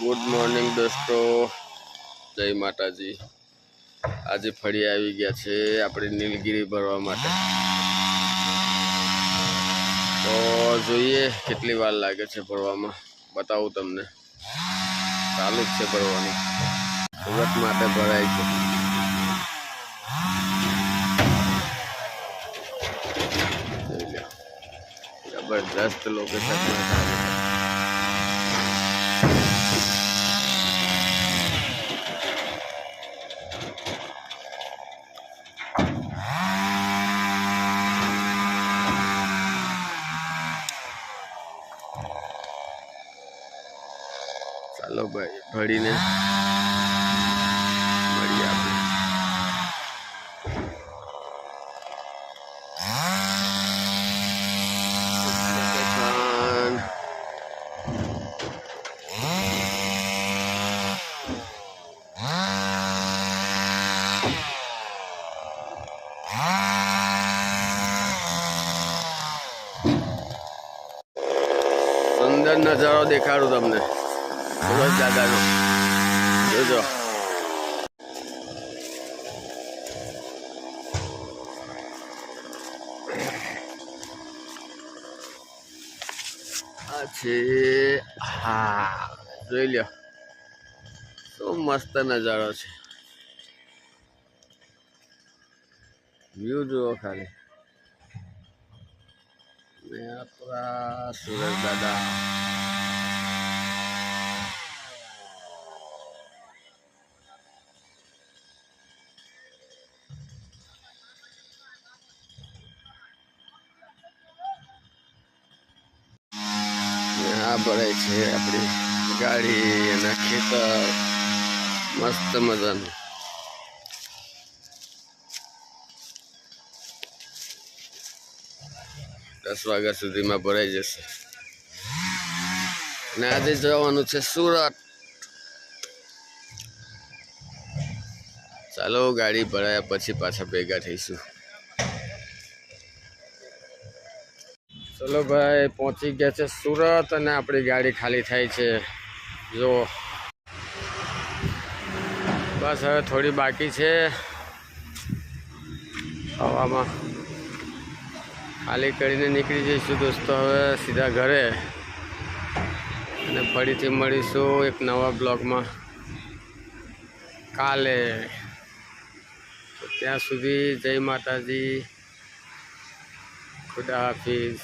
Good morning दोस्तों, जय माताजी। आज फरी આવી ગયા છે આપણે નીલગિરી ભરવા માટે। તો જોઈએ કેટલી વાર લાગે છે ભરવામાં, બતાવું તમને। ચાલુ જ છે ભરવાનું, સુરત માટે ભરાય છે। જબરદસ્ત લોકેશનમાં ચાલે છે। ચાલો ભાઈ ભરીને મળીએ આપણે। સુંદર નજારો દેખાડું તમને સુરત દાદાનો, જોજો। આ છે, હા જોઈ લ્યો, શું મસ્ત નજારો છે। વ્યૂ જુઓ ખાલી, ને આપણા સુરત દાદા। આ ભરાય છે આપણી ગાડી અને ખેતર, મસ્ત મજાનું। 10 વાગ્યા સુધીમાં ભરાઈ જશે અને આજે જવાનું છે સુરત। ચાલો ગાડી ભરાયા પછી પાછા ભેગા થઈશું। ચલો ભાઈ પહોંચી ગયા છે સુરત અને આપણી ગાડી ખાલી થાય છે, જો બસ હવે થોડી બાકી છે। હવામાં ખાલી કરીને નીકળી જઈશું દોસ્તો હવે સીધા ઘરે, અને ફરીથી મળીશું એક નવા બ્લોગમાં કાલે। તો ત્યાં સુધી જય માતાજી, ખુદા હાફિઝ।